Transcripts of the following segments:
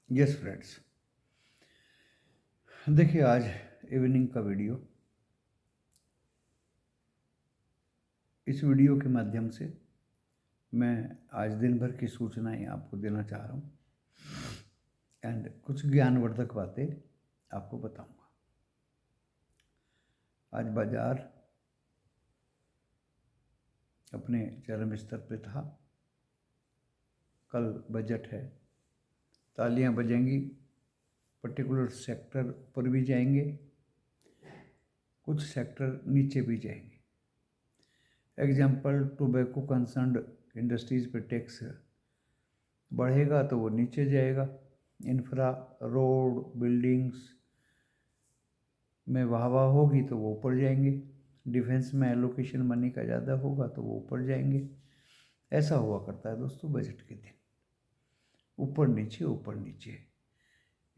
Yes friends, देखिए आज evening का वीडियो। इस वीडियो के माध्यम से मैं आज दिन भर की सूचनाएं आपको देना चाह रहा हूँ एंड कुछ ज्ञानवर्धक बातें आपको बताऊंगा। आज बाजार अपने चरम स्तर पे था। कल बजट है, तालियां बजेंगी, पर्टिकुलर सेक्टर ऊपर भी जाएंगे, कुछ सेक्टर नीचे भी जाएंगे। एग्जाम्पल, टोबैको कंसर्न्ड इंडस्ट्रीज पे टैक्स बढ़ेगा तो वो नीचे जाएगा। इंफ्रा, रोड, बिल्डिंग्स में वाह होगी तो वो ऊपर जाएंगे। डिफेंस में एलोकेशन मनी का ज़्यादा होगा तो वो ऊपर जाएंगे। ऐसा हुआ करता है दोस्तों बजट के दिन, ऊपर नीचे।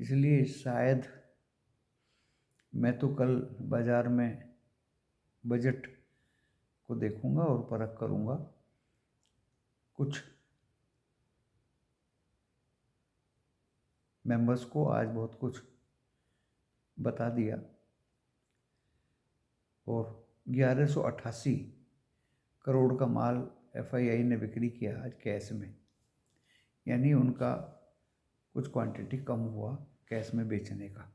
इसलिए शायद मैं तो कल बाज़ार में बजट को देखूंगा और परख करूंगा। कुछ मेंबर्स को आज बहुत कुछ बता दिया और 1188 करोड़ का माल एफआईआई ने बिक्री किया आज कैश में, यानी उनका कुछ क्वांटिटी कम हुआ कैश में बेचने का।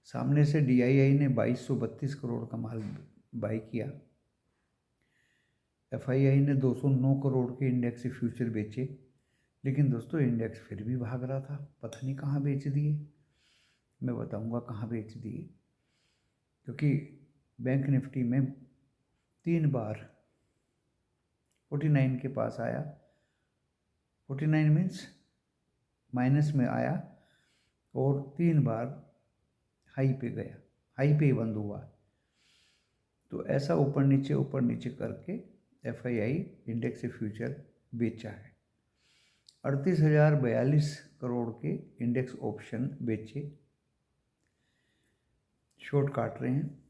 सामने से डीआईआई ने 2232 करोड़ का माल बाई किया। एफआईआई ने 209 करोड़ के इंडेक्स से फ्यूचर बेचे, लेकिन दोस्तों इंडेक्स फिर भी भाग रहा था। पता नहीं कहाँ बेच दिए, मैं बताऊंगा कहाँ बेच दिए। क्योंकि बैंक निफ्टी में 3 बार 49 के पास आया। 49 मीन्स माइनस में आया और 3 बार हाई पे गया, हाई पे ही बंद हुआ। तो ऐसा ऊपर नीचे करके एफआईआई इंडेक्स से फ्यूचर बेचा है। 38,042 करोड़ के इंडेक्स ऑप्शन बेचे, शॉर्ट काट रहे हैं।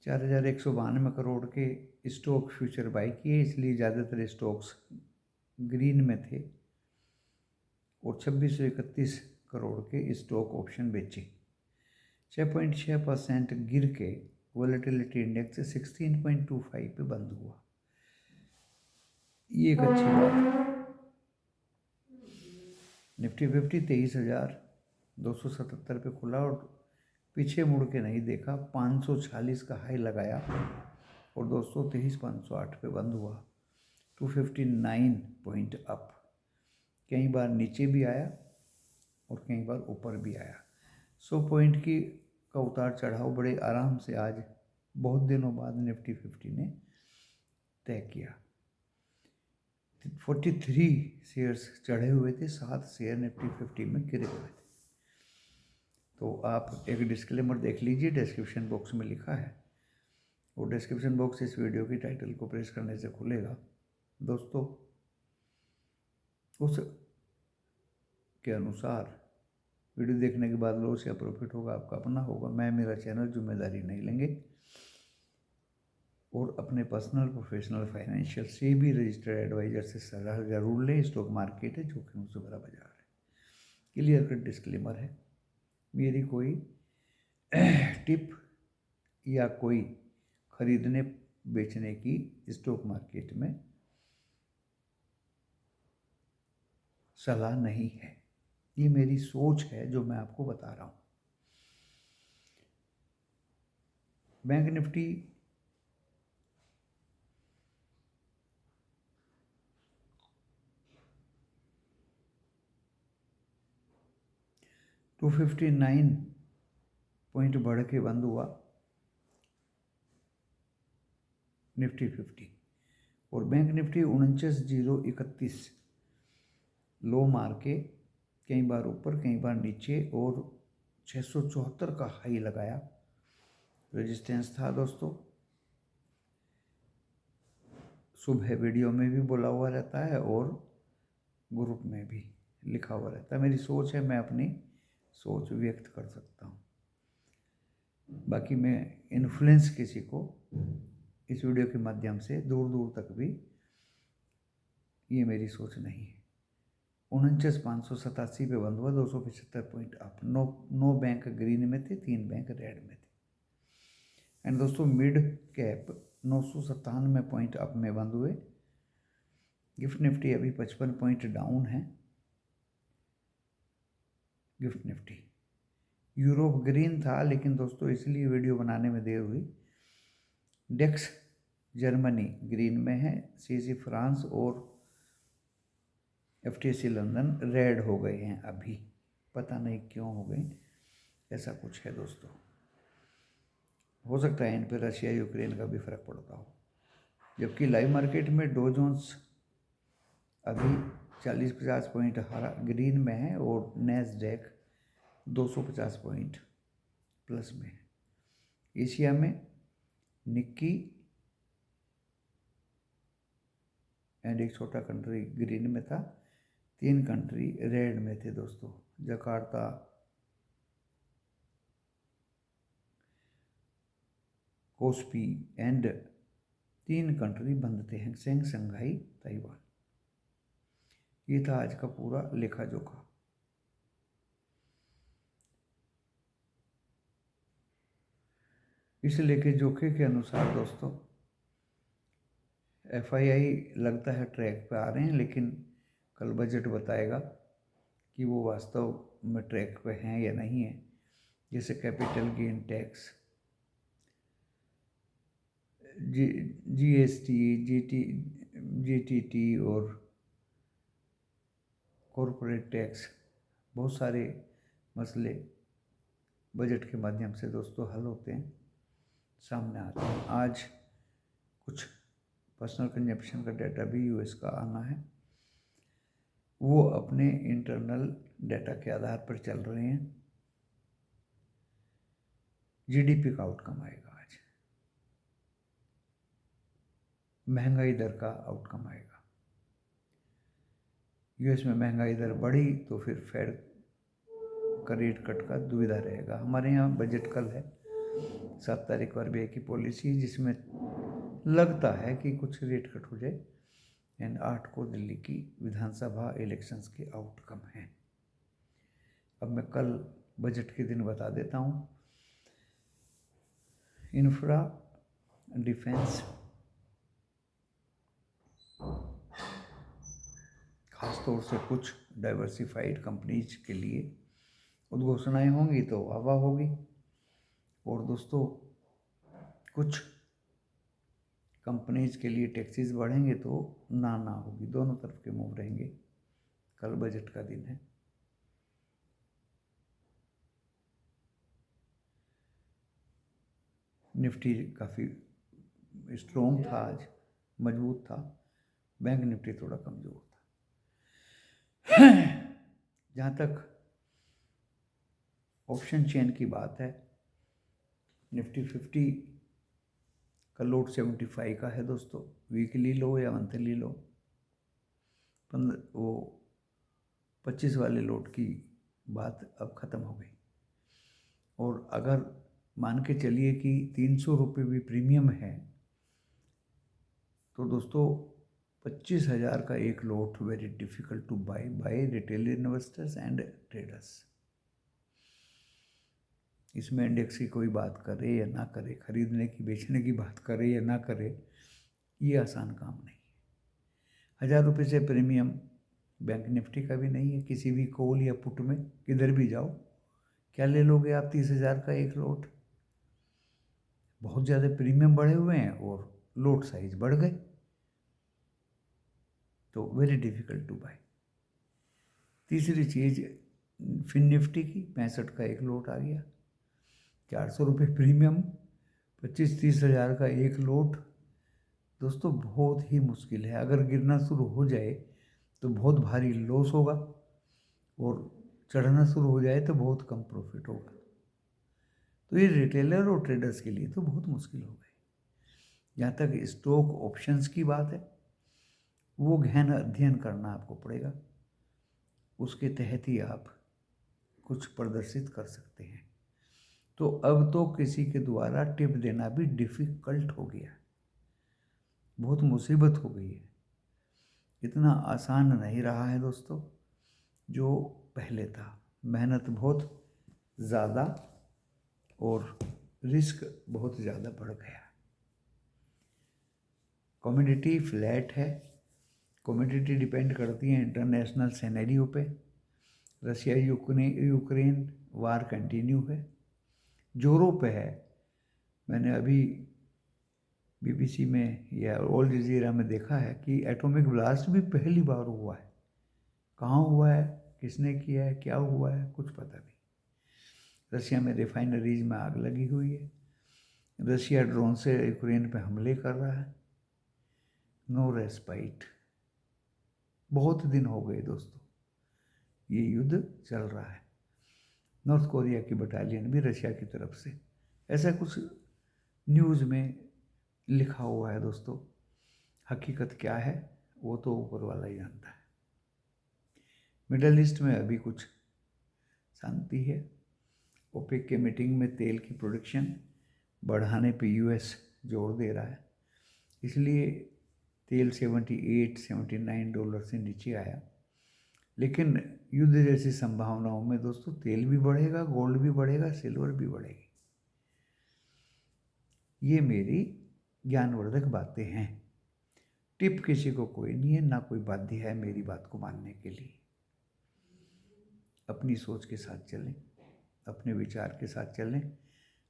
4,192 करोड़ के स्टॉक फ्यूचर बाई किए, इसलिए ज़्यादातर स्टॉक्स ग्रीन में थे और 2631 करोड़ के स्टॉक ऑप्शन बेचे। 6.6% गिर के वोलेटिलिटी इंडेक्स 16.25 पे बंद हुआ। ये एक अच्छी बात। निफ्टी 50 23,277 पे खुला और पीछे मुड़ के नहीं देखा, 546 का हाई लगाया और दोस्तों 23,508 पे बंद हुआ। 259 पॉइंट अप। कई बार नीचे भी आया और कई बार ऊपर भी आया। 100 पॉइंट का उतार चढ़ाव बड़े आराम से आज बहुत दिनों बाद निफ्टी 50 ने तय किया। 43 शेयर्स चढ़े हुए थे, 7 शेयर निफ्टी 50 में गिरे हुए थे। तो आप एक डिस्क्लेमर देख लीजिए, डिस्क्रिप्शन बॉक्स में लिखा है और डिस्क्रिप्शन बॉक्स इस वीडियो की टाइटल को प्रेस करने से खुलेगा। दोस्तों उस के अनुसार वीडियो देखने के बाद लॉस या प्रॉफिट होगा आपका अपना होगा। मैं, मेरा चैनल जिम्मेदारी नहीं लेंगे और अपने पर्सनल, प्रोफेशनल, फाइनेंशियल से भी रजिस्टर्ड एडवाइजर से सलाह जरूर लें। स्टॉक मार्केट है, जोखिम से भरा बाजार है। क्लियर कट डिस्क्लेमर है। मेरी कोई टिप या कोई खरीदने बेचने की स्टॉक मार्केट में सलाह नहीं है। ये मेरी सोच है जो मैं आपको बता रहा हूँ। बैंक निफ्टी 259 पॉइंट बढ़ के बंद हुआ निफ्टी 50 और बैंक निफ्टी 49,031 लो मार के कई बार ऊपर कई बार नीचे और 674 का हाई लगाया। रेजिस्टेंस था दोस्तों। सुबह वीडियो में भी बोला हुआ रहता है और ग्रुप में भी लिखा हुआ रहता है। मेरी सोच है, मैं अपनी सोच व्यक्त कर सकता हूँ। बाकी मैं इन्फ्लुएंस किसी को इस वीडियो के माध्यम से दूर दूर तक भी, ये मेरी सोच नहीं है। 49,587 पे बंद हुआ, 275 पॉइंट अप। 9 बैंक ग्रीन में थे, 3 बैंक रेड में थे। एंड दोस्तों मिड कैप 997 पॉइंट अप में बंद हुए। गिफ्ट निफ्टी अभी 55 पॉइंट डाउन है। गिफ्ट निफ्टी यूरोप ग्रीन था, लेकिन दोस्तों इसलिए वीडियो बनाने में देर हुई। डेक्स जर्मनी ग्रीन में है, सीसी फ्रांस और FTSE लंदन रेड हो गए हैं अभी, पता नहीं क्यों हो गए, ऐसा कुछ है दोस्तों। हो सकता है इन पर रशिया यूक्रेन का भी फर्क पड़ता हो। जबकि लाइव मार्केट में डो जोन्स अभी 40-50 पॉइंट हरा ग्रीन में है और नैस्डैक 250 पॉइंट प्लस में है। एशिया में निक्की एंड एक छोटा कंट्री ग्रीन में था, 3 कंट्री रेड में थे दोस्तों, जकार्ता, कोस्पी एंड 3 कंट्री बंद थे, हैंगसेंग, शंघाई, ताइवान। ये था आज का पूरा लेखा जोखा। इस लेखे जोखे के अनुसार दोस्तों FII लगता है ट्रैक पे आ रहे हैं, लेकिन कल बजट बताएगा कि वो वास्तव में ट्रैक पे हैं या नहीं है। जैसे capital gain tax, GST, GTT और कॉरपोरेट टैक्स, बहुत सारे मसले बजट के माध्यम से दोस्तों हल होते हैं, सामने आते हैं। आज कुछ पर्सनल कंजप्शन का डाटा भी US का आना है, वो अपने इंटरनल डाटा के आधार पर चल रहे हैं। GDP का आउटकम आएगा आज, महंगाई दर का आउटकम आएगा। US में महंगाई दर बढ़ी तो फिर फेड का रेट कट का दुविधा रहेगा। हमारे यहाँ बजट कल है, 7 तारीख को RBI की पॉलिसी, जिसमें लगता है कि कुछ रेट कट हो जाए। एंड 8 को दिल्ली की विधानसभा इलेक्शंस के आउटकम हैं। अब मैं कल बजट के दिन बता देता हूँ। इंफ्रा, डिफेंस, खासतौर से कुछ डाइवर्सिफाइड कंपनीज के लिए उद्घोषणाएं होंगी तो हवा होगी। और दोस्तों कुछ कंपनीज के लिए टैक्सेस बढ़ेंगे तो ना होगी, दोनों तरफ के मूव रहेंगे। कल बजट का दिन है। निफ्टी काफ़ी स्ट्रॉन्ग था आज, मजबूत था। बैंक निफ्टी थोड़ा कमज़ोर था। जहाँ तक ऑप्शन चेन की बात है, निफ्टी 50 का लोड 75 का है दोस्तों, वीकली लो या मंथली लो। वो 25 वाले लोड की बात अब ख़त्म हो गई। और अगर मान के चलिए कि 300 रुपये भी प्रीमियम है, तो दोस्तों 25,000 का एक lot very difficult to buy retail investors and traders. इसमें इंडेक्स की कोई बात करे या ना करे, खरीदने की बेचने की बात करे या ना करे, ये आसान काम नहीं है। 1000 रुपये से प्रीमियम बैंक निफ्टी का भी नहीं है। किसी भी कॉल या पुट में किधर भी जाओ, क्या ले लोगे आप 30,000 का एक लोट? बहुत ज़्यादा प्रीमियम बढ़े हुए हैं और लोट साइज बढ़ गए, तो वेरी डिफिकल्ट टू बाय। तीसरी चीज़ फिन निफ्टी की 65 का एक लोट आ गया, 400 रुपये प्रीमियम, 25-30,000 का एक लोट। दोस्तों बहुत ही मुश्किल है। अगर गिरना शुरू हो जाए तो बहुत भारी लॉस होगा, और चढ़ना शुरू हो जाए तो बहुत कम प्रॉफिट होगा। तो ये रिटेलर और ट्रेडर्स के लिए तो बहुत मुश्किल हो गई। जहाँ तक स्टॉक ऑप्शंस की बात है, वो गहन अध्ययन करना आपको पड़ेगा, उसके तहत ही आप कुछ प्रदर्शित कर सकते हैं। तो अब तो किसी के द्वारा टिप देना भी डिफ़िकल्ट हो गया, बहुत मुसीबत हो गई है, इतना आसान नहीं रहा है दोस्तों। जो पहले था। मेहनत बहुत ज़्यादा और रिस्क बहुत ज़्यादा बढ़ गया। कमोडिटी फ्लैट है। कमोडिटी डिपेंड करती है इंटरनेशनल सिनेरियो पे। रशिया यूक्रेन वार कंटिन्यू है, जोरों पे है। मैंने अभी BBC में या ऑल जजीरा में देखा है कि एटॉमिक ब्लास्ट भी पहली बार हुआ है। कहाँ हुआ है, किसने किया है, क्या हुआ है, कुछ पता नहीं। रशिया में रिफाइनरीज में आग लगी हुई है। रशिया ड्रोन से यूक्रेन पे हमले कर रहा है। No respite. बहुत दिन हो गए दोस्तों, ये युद्ध चल रहा है। नॉर्थ कोरिया की बटालियन भी रशिया की तरफ से, ऐसा कुछ न्यूज़ में लिखा हुआ है दोस्तों। हकीकत क्या है वो तो ऊपर वाला ही जानता है। मिडल ईस्ट में अभी कुछ शांति है। ओपेक के मीटिंग में तेल की प्रोडक्शन बढ़ाने पे US जोर दे रहा है, इसलिए तेल $78-79 से नीचे आया। लेकिन युद्ध जैसी संभावनाओं में दोस्तों तेल भी बढ़ेगा, गोल्ड भी बढ़ेगा, सिल्वर भी बढ़ेगी। ये मेरी ज्ञानवर्धक बातें हैं। टिप किसी को कोई नहीं है, ना कोई बाध्य है मेरी बात को मानने के लिए। अपनी सोच के साथ चलें, अपने विचार के साथ चलें,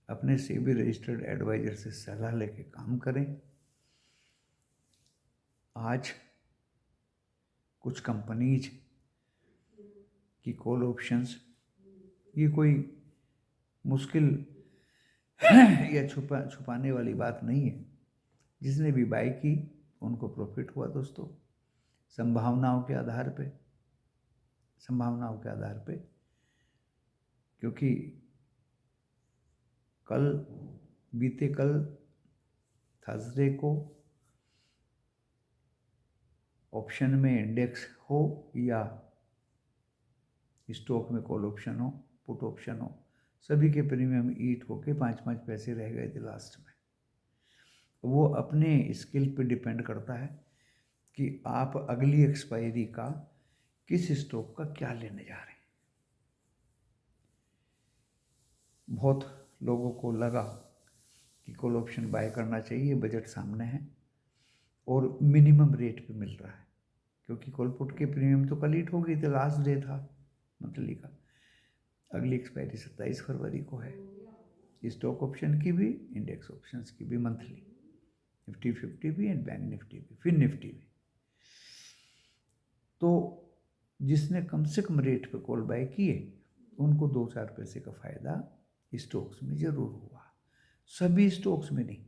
अपने सेबी रजिस्टर्ड एडवाइजर से सलाह लेके काम करें। आज कुछ कंपनीज की कॉल ऑप्शंस, ये कोई मुश्किल या छुपाने वाली बात नहीं है। जिसने भी बाई की उनको प्रॉफिट हुआ दोस्तों, संभावनाओं के आधार पे। क्योंकि बीते कल थर्सडे को ऑप्शन में इंडेक्स हो या स्टॉक में कॉल ऑप्शन हो, पुट ऑप्शन हो, सभी के प्रीमियम ईट होके 5-5 पैसे रह गए थे लास्ट में। वो अपने स्किल पे डिपेंड करता है कि आप अगली एक्सपायरी का किस स्टॉक का क्या लेने जा रहे हैं। बहुत लोगों को लगा कि कॉल ऑप्शन बाय करना चाहिए, बजट सामने है और मिनिमम रेट पे मिल रहा है, क्योंकि कॉल पुट के प्रीमियम तो कल हीट हो गई थी, लास्ट डे था मंथली का। अगली एक्सपायरी 27 फरवरी को है, स्टॉक ऑप्शन की भी, इंडेक्स ऑप्शंस की भी मंथली, निफ्टी 50 भी एंड बैंक निफ्टी भी, फिर निफ्टी भी। तो जिसने कम से कम रेट पे कॉल बाय किए उनको 2-4 पैसे का फायदा स्टॉक्स में जरूर हुआ। सभी स्टॉक्स में नहीं,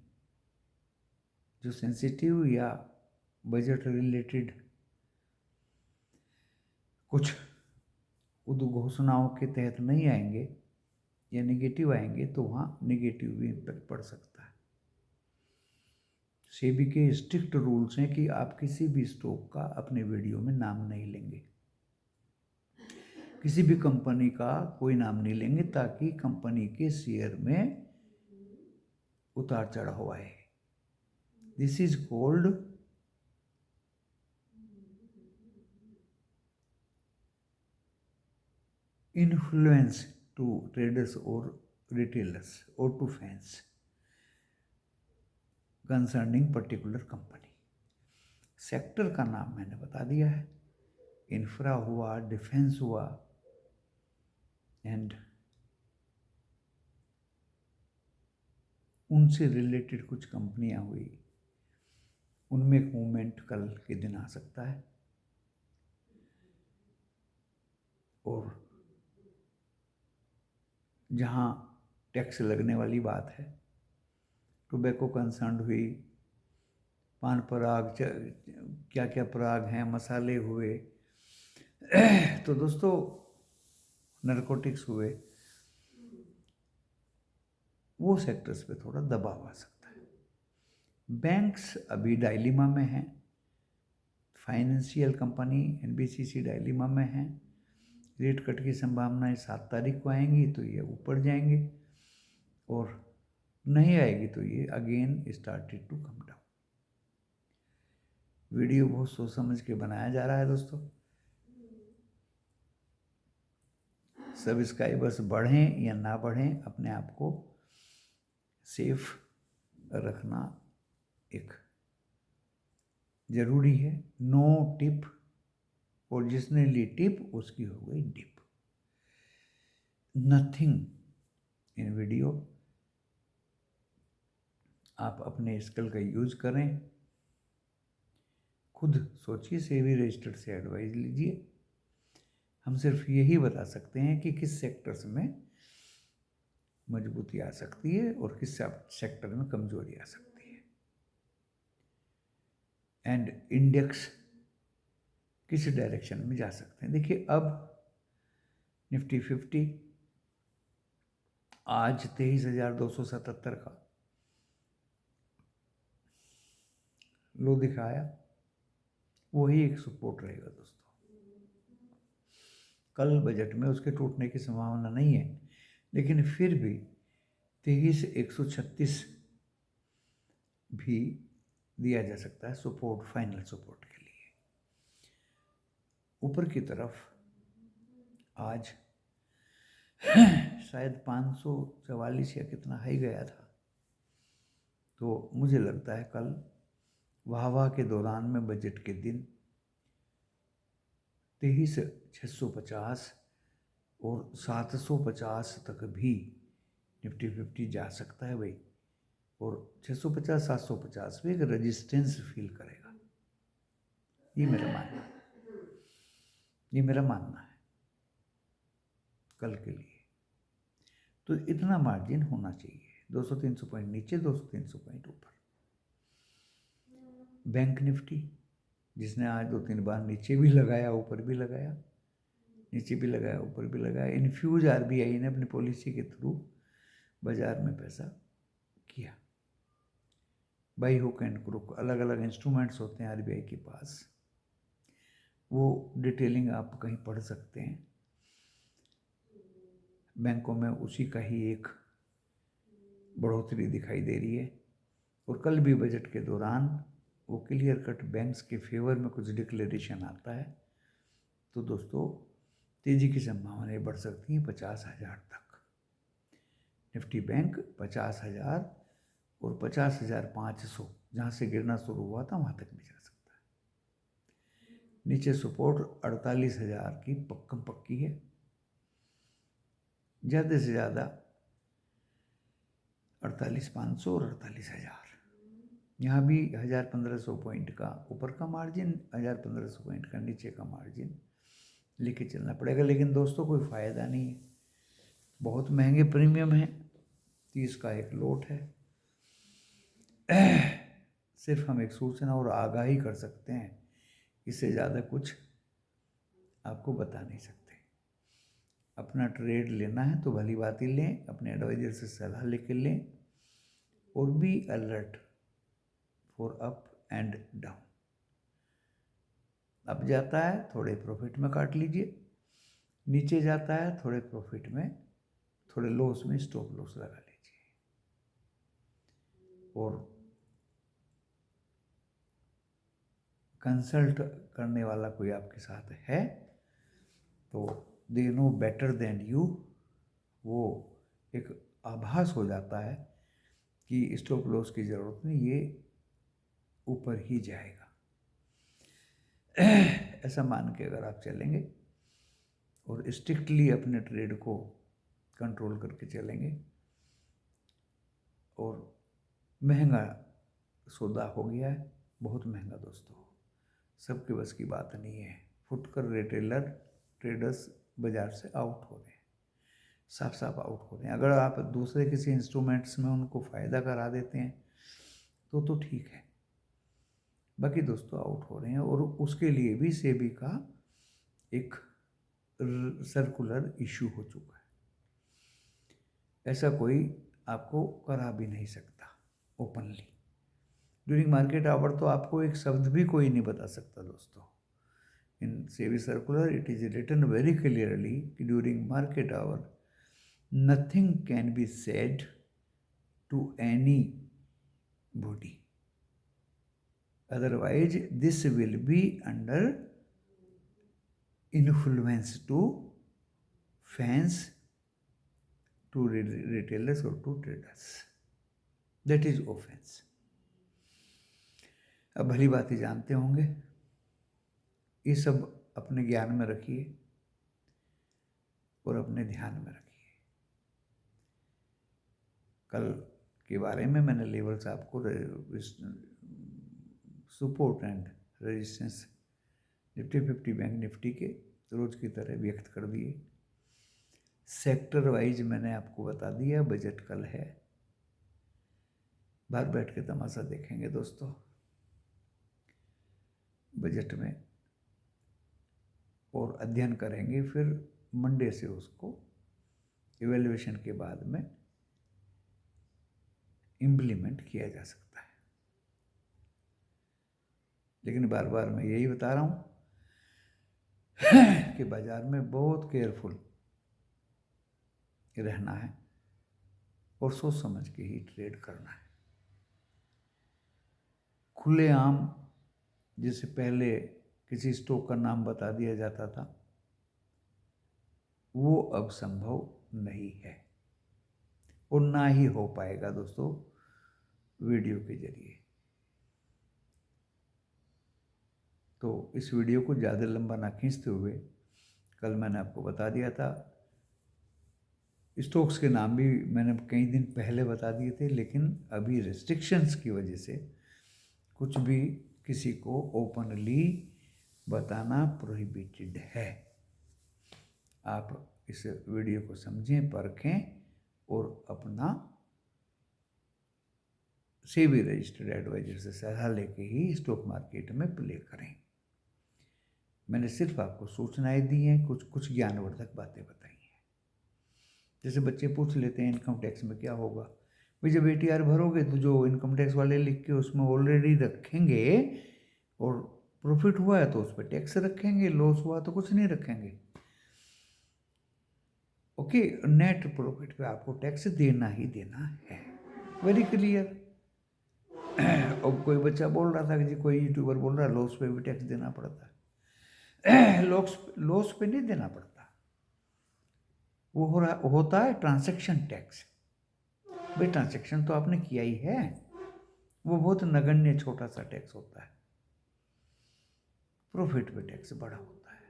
जो सेंसिटिव या बजट रिलेटेड कुछ उद्घोषणाओं के तहत नहीं आएंगे या नेगेटिव आएंगे तो वहाँ नेगेटिव भी इम्पैक्ट पड़ सकता है। सेबी के स्ट्रिक्ट रूल्स हैं कि आप किसी भी स्टॉक का अपने वीडियो में नाम नहीं लेंगे, किसी भी कंपनी का कोई नाम नहीं लेंगे, ताकि कंपनी के शेयर में उतार चढ़ाव आए। This is called influence to traders और रिटेलर्स और to fans concerning particular company. Sector का नाम मैंने बता दिया है, इंफ्रा हुआ, डिफेंस हुआ एंड उनसे रिलेटेड कुछ कंपनियां हुई, उनमें एक मूवमेंट कल के दिन आ सकता है। और जहाँ टैक्स लगने वाली बात है, टोबैको कंसर्न हुई, पान पराग, क्या क्या पराग हैं, मसाले हुए तो दोस्तों नारकोटिक्स हुए, वो सेक्टर्स पे थोड़ा दबाव आ सकता है। बैंक्स अभी डायलिमा में हैं, फाइनेंशियल कंपनी NBCC डायलिमा में हैं। रेट कट की संभावनाएं 7 तारीख को आएंगी तो ये ऊपर जाएंगे, और नहीं आएगी तो ये again started to come down. Video बहुत सोच समझ के बनाया जा रहा है दोस्तों। सब्सक्राइबर्स बढ़ें या ना बढ़ें, अपने आप को सेफ रखना एक ज़रूरी है। नो टिप, और जिसने ली टिप उसकी हो गई डिप। Nothing in video. आप अपने स्किल का यूज करें, खुद सोचिए, सेबी रजिस्टर्ड से एडवाइस लीजिए। हम सिर्फ यही बता सकते हैं कि किस सेक्टर्स में मजबूती आ सकती है और किस सेक्टर में कमजोरी आ सकती है, एंड इंडेक्स किस डायरेक्शन में जा सकते हैं। देखिए, अब निफ्टी 50 आज 23,277 का लो दिखाया, वही एक सपोर्ट रहेगा दोस्तों। कल बजट में उसके टूटने की संभावना नहीं है, लेकिन फिर भी 23,136 भी दिया जा सकता है सपोर्ट, फाइनल सपोर्ट के लिए। ऊपर की तरफ आज शायद 544 या कितना हाई गया था, तो मुझे लगता है कल वाहवाह के दौरान में बजट के दिन 23,650 और 750 तक भी निफ्टी 50 जा सकता है भाई। और 650 750 में एक रेजिस्टेंस फील करेगा, ये मेरा मानना है, ये मेरा मानना है कल के लिए। तो इतना मार्जिन होना चाहिए, 200-300 पॉइंट नीचे, 200-300 पॉइंट ऊपर। बैंक निफ्टी जिसने आज 2-3 बार नीचे भी लगाया, ऊपर भी लगाया, नीचे भी लगाया, ऊपर भी लगाया। इन्फ्यूज आरबीआई ने अपनी पॉलिसी के थ्रू बाजार में पैसा किया। बाई हुक एंड क्रुक अलग अलग इंस्ट्रूमेंट्स होते हैं आरबीआई के पास, वो डिटेलिंग आप कहीं पढ़ सकते हैं। बैंकों में उसी का ही एक बढ़ोतरी दिखाई दे रही है। और कल भी बजट के दौरान वो क्लियर कट बैंक्स के फेवर में कुछ डिक्लेरेशन आता है, तो दोस्तों तेजी की संभावनाएं बढ़ सकती हैं 50,000 तक। निफ्टी बैंक 50,000 और 50,500 जहाँ से गिरना शुरू हुआ था वहाँ तक भी जा सकता है। नीचे सपोर्ट 48,000 की पक्कम पक्की है, ज़्यादा से ज़्यादा 48,500 और 48,000। यहाँ भी 1,000-1,500 पॉइंट का ऊपर का मार्जिन, 1,000-1,500 पॉइंट का नीचे का मार्जिन लेके चलना पड़ेगा। लेकिन दोस्तों कोई फ़ायदा नहीं है, बहुत महंगे प्रीमियम है, 30 का एक लोट है। सिर्फ हम एक सूचना और आगाही कर सकते हैं, इससे ज़्यादा कुछ आपको बता नहीं सकते। अपना ट्रेड लेना है तो भली बात ही लें, अपने एडवाइजर से सलाह लेके लें, और be alert for up and down. Up जाता है थोड़े प्रॉफिट में काट लीजिए, नीचे जाता है थोड़े प्रॉफिट में, थोड़े लॉस में स्टॉप लॉस लगा लीजिए। और कंसल्ट करने वाला कोई आपके साथ है तो they know better than you, वो एक आभास हो जाता है कि स्टॉप लॉस की ज़रूरत नहीं, ये ऊपर ही जाएगा। ऐसा मान के अगर आप चलेंगे और स्ट्रिक्टली अपने ट्रेड को कंट्रोल करके चलेंगे, और महंगा सौदा हो गया है, बहुत महंगा दोस्तों, सबके बस की बात नहीं है। फुटकर रिटेलर ट्रेडर्स बाजार से आउट हो रहे हैं, साफ साफ आउट हो रहे हैं। अगर आप दूसरे किसी इंस्ट्रूमेंट्स में उनको फ़ायदा करा देते हैं तो ठीक है, बाकी दोस्तों आउट हो रहे हैं। और उसके लिए भी सेबी का एक सर्कुलर इशू हो चुका है, ऐसा कोई आपको करा भी नहीं सकता ओपनली। ड्यूरिंग मार्केट आवर तो आपको एक शब्द भी कोई नहीं बता सकता दोस्तों। In SEBI circular it is written very clearly कि during market hour nothing can be said to anybody, otherwise this will be under influence to fans to retailers or to traders. That is offense. अब भली बातें जानते होंगे, ये सब अपने ज्ञान में रखिए और अपने ध्यान में रखिए। कल के बारे में मैंने लेवल्स आपको support and resistance Nifty 50 bank Nifty के रोज की तरह व्यक्त कर दिए। सेक्टर वाइज मैंने आपको बता दिया। बजट कल है, बाहर बैठ के तमाशा देखेंगे दोस्तों। बजट में और अध्ययन करेंगे, फिर मंडे से उसको इवैल्यूएशन के बाद में इम्प्लीमेंट किया जा सकता है। लेकिन बार बार मैं यही बता रहा हूँ कि बाजार में बहुत केयरफुल रहना है और सोच समझ के ही ट्रेड करना है। खुलेआम जिसे पहले किसी स्टॉक का नाम बता दिया जाता था, वो अब संभव नहीं है और ना ही हो पाएगा दोस्तों वीडियो के जरिए। तो इस वीडियो को ज़्यादा लंबा ना खींचते हुए, कल मैंने आपको बता दिया था, स्टॉक्स के नाम भी मैंने कई दिन पहले बता दिए थे, लेकिन अभी रेस्ट्रिक्शंस की वजह से कुछ भी किसी को ओपनली बताना प्रोहिबिटेड है। आप इस वीडियो को समझें, परखें और अपना सेबी रजिस्टर्ड एडवाइजर से सलाह लेके ही स्टॉक मार्केट में प्ले करें। मैंने सिर्फ आपको सूचनाएं दी हैं, कुछ ज्ञानवर्धक बातें बताई हैं। जैसे बच्चे पूछ लेते हैं इनकम टैक्स में क्या होगा, भाई जब ATR भरोगे तो जो इनकम टैक्स वाले लिख के उसमें ऑलरेडी रखेंगे, और प्रॉफिट हुआ है तो उस पर टैक्स रखेंगे, लॉस हुआ तो कुछ नहीं रखेंगे। ओके, नेट प्रॉफिट पे आपको टैक्स देना ही देना है। Very clear. अब कोई बच्चा बोल रहा था कि जी, कोई यूट्यूबर बोल रहा है लॉस पे भी टैक्स देना पड़ता है। लॉस पे नहीं देना पड़ता, वो होता है ट्रांजैक्शन टैक्स। भाई ट्रांजैक्शन तो आपने किया ही है, वो बहुत नगण्य छोटा सा टैक्स होता है। प्रॉफिट पे टैक्स बड़ा होता है,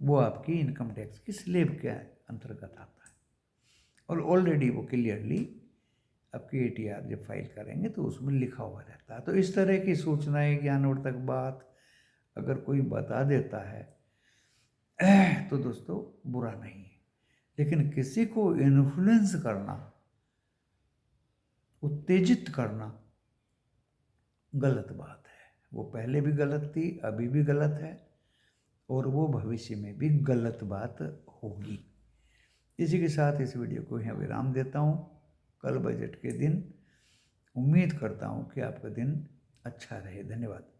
वो आपकी इनकम टैक्स की स्लैब के अंतर्गत आता है, और ऑलरेडी वो क्लियरली आपकी ATR जब फाइल करेंगे तो उसमें लिखा हुआ रहता है। तो इस तरह की सूचनाएं, ज्ञानवर्धक बात अगर कोई बता देता है तो दोस्तों बुरा नहीं है, लेकिन किसी को इन्फ्लुएंस करना, उत्तेजित करना गलत बात है। वो पहले भी गलत थी, अभी भी गलत है, और वो भविष्य में भी गलत बात होगी। इसी के साथ इस वीडियो को यहाँ विराम देता हूँ। कल बजट के दिन उम्मीद करता हूँ कि आपका दिन अच्छा रहे। धन्यवाद।